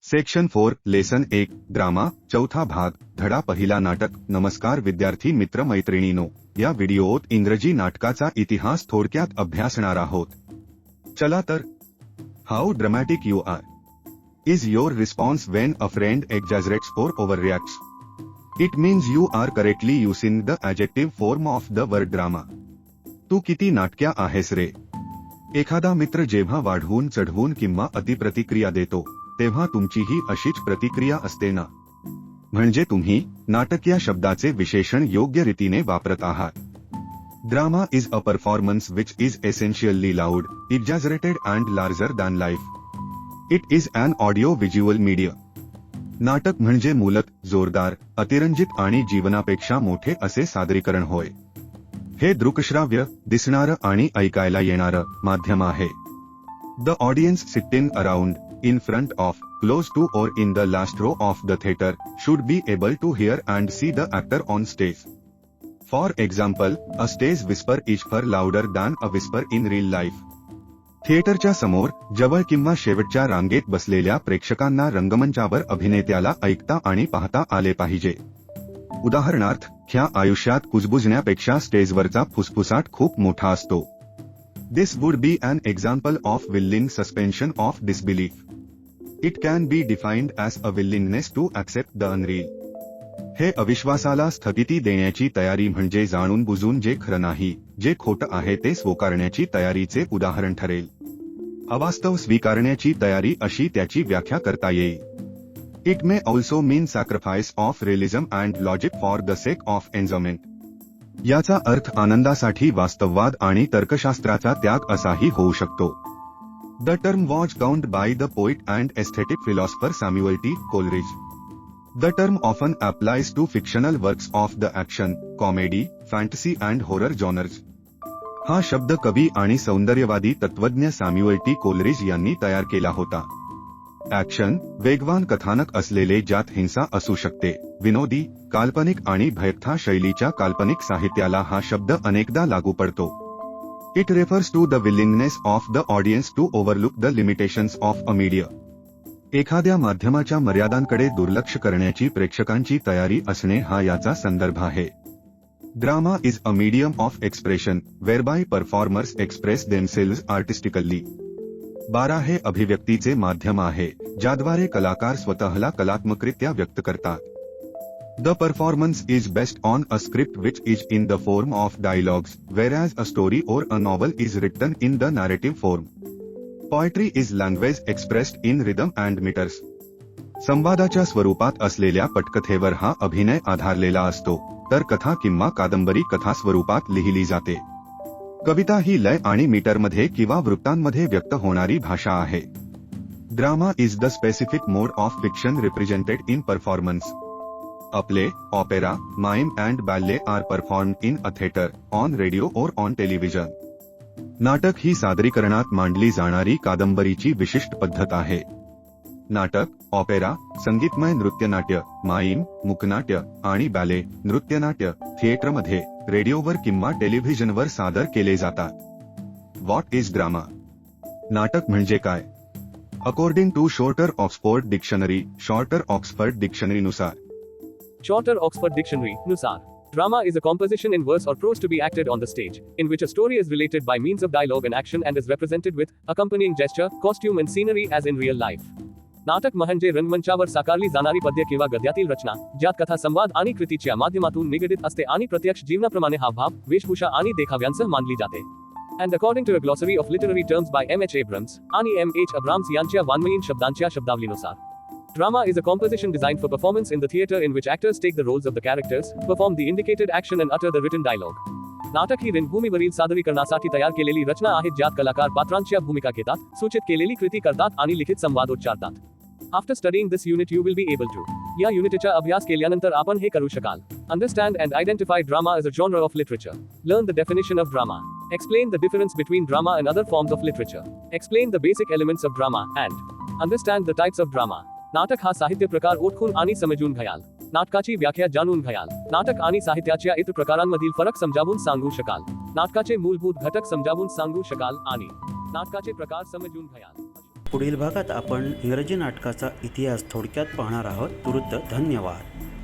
Section 4 lesson 1 drama चौथा भाग धडा पहिला नाटक। नमस्कार विद्यार्थी मित्र मैत्रिणींनो, या व्हिडिओत इंग्रजी नाटकाचा इतिहास थोडक्यात अभ्यासणार आहोत। चला तर। How dramatic you are is your response when a friend exaggerates or overreacts. It means you are correctly using the adjective form of the word drama. तू किती नाटक्या आहेस रे। एखादा मित्र जेव्हा वाढवून चढवून किंवा अतिप्रतिक्रिया देतो तेव्हा तुमचीही अशीच प्रतिक्रिया असते ना। म्हणजे तुम्ही नाटक या शब्दाचे विशेषण योग्य रीतीने वापरत आहात। Drama is a performance which is essentially loud, exaggerated and larger than life. It is an audio visual media. नाटक म्हणजे मूलत जोरदार, अतिरंजित आणि जीवनापेक्षा मोठे असे सादरीकरण होय। हे दृकश्राव्य, दिसणारं आणि ऐकायला येणारं माध्यम आहे। The audience sitting around, in front of, close to or in the last row of the theater should be able to hear and see the actor on stage. For example, a stage whisper is far louder than a whisper in real life. थिएटरच्या समोर, जवळ किंवा शेवटच्या रांगेत बसलेल्या प्रेक्षकांना रंगमंचावर अभिनेत्याला ऐकता आणि पाहता आले पाहिजे। उदाहरणार्थ, ख्या आयुष्यात कुजबुजण्यापेक्षा स्टेजवरचा फुसफुसाट खूप मोठा असतो। This would be an example of willing suspension of disbelief. It can be defined as a willingness to accept the unreal. हे अविश्वासाला स्थगिती देण्याची तयारी म्हणजे जाणून बुजून जे खरं नाही, जे खोटं आहे ते स्वीकारण्याची तयारीचे उदाहरण ठरेल। अवास्तव स्वीकारण्याची तयारी अशी त्याची व्याख्या करता येईल। It may also mean sacrifice of realism and logic for the sake of enjoyment. याचा अर्थ आनंदासाठी वास्तववाद आणि तर्कशास्त्राचा त्याग असाही होऊ शकतो। The term was coined by the poet and aesthetic philosopher Samuel T Coleridge. The term often applies to fictional works of the action, comedy, fantasy and horror genres. हा शब्द कवी आणि सौंदर्यवादी तत्वज्ञ सॅम्युएल टी कोलरिज यांनी तयार केला होता। ॲक्शन, वेगवान कथानक असलेले ज्यात हिंसा असू शकते, विनोदी, काल्पनिक आणि भयकथा शैलीच्या काल्पनिक साहित्याला हा शब्द अनेकदा लागू पडतो। It refers to the willingness of the audience to overlook the limitations of a media. एखाद्या माध्यमाच्या मर्यादांकडे दुर्लक्ष करण्याची प्रेक्षकांची तयारी असणे हा याचा संदर्भ आहे। Drama is a medium of expression whereby performers express themselves artistically. 12 हे अभिव्यक्तीचे माध्यम आहे ज्याद्वारे कलाकार स्वतःला कलात्मकरित्या व्यक्त करतात। The performance is based on a script which is in the form of dialogues, whereas a story or a novel is written in the narrative form. Poetry is language expressed in rhythm and meters. संवादाच्या स्वरूपात असलेल्या पटकथेवर हा अभिनय आधारलेला असतो, तर कथा किंवा कादंबरी कथा स्वरूपात लिहिली जाते। कविता ही लय आणि मीटरमध्ये किंवा वृत्तांमध्ये व्यक्त होणारी भाषा आहे। Drama is the specific mode of fiction represented in performance. A play, opera, mime and ballet are performed in a theater, on radio or on television. नाटक ही सादरीकरणात मांडली जाणारी कादंबरीची विशिष्ट पद्धत आहे। नाटक, ऑपेरा, संगीतमय नृत्यनाट्य, माईम, मुकनाट्य आणि बॅले, नृत्यनाट्य, थिएटरमध्ये, रेडिओवर किंवा टेलिव्हिजनवर सादर केले जातात। What is drama? नाटक म्हणजे काय? According to shorter Oxford dictionary, shorter Oxford डिक्शनरीनुसार Shorter Oxford Dictionary, Nusar. Drama is a composition in verse or prose to be acted on the stage, in which a story is related by means of dialogue and action and is represented with accompanying gesture, costume and scenery as in real life. नाटक म्हणजे रंगमंचावर साकारली जाणारी पद्य किंवा गद्यातील रचना, ज्यात कथा संवाद आणि कृतीच्या माध्यमातून निगडित असते आणि प्रत्यक्ष जीवनाप्रमाणे हावभाव, वेशभूषा आणि देखाव्यांसह मानली जाते. And according to a glossary of literary terms by M.H. Abrams आणि M.H. Abrams यांच्या वाङ्मयीन शब्दांच्या शब्दावलीनुसार, drama is a composition designed for performance in the theater in which actors take the roles of the characters, perform the indicated action and utter the written dialogue. नाटक ही रंगभूमीवरील सादरीकरणासाठी तयार केलेली रचना आहे ज्यात कलाकार पात्रांच्या भूमिका घेतात, सूचित केलेली कृती करतात आणि लिखित संवाद उच्चारतात. After studying this unit you will be able to. या युनिटचा अभ्यास केल्यानंतर आपण हे करू शकाल. Understand and identify drama as a genre of literature. Learn the definition of drama. Explain the difference between drama and other forms of literature. Explain the basic elements of drama and understand the types of drama. नाटक हा साहित्य प्रकार ओळखून आणि समजून घ्याल. नाटकाची व्याख्या जाणून घ्याल. नाटक आणि साहित्याच्या इतर प्रकारांमधील फरक समजावून सांगू शकाल. नाटकाचे मूलभूत घटक समजावून सांगू शकाल आणि नाटकाचे प्रकार समजून घ्याल. पुढील भागात आपण इंग्रजी नाटकाचा इतिहास थोडक्यात पाहणार आहोत. तुर्त धन्यवाद.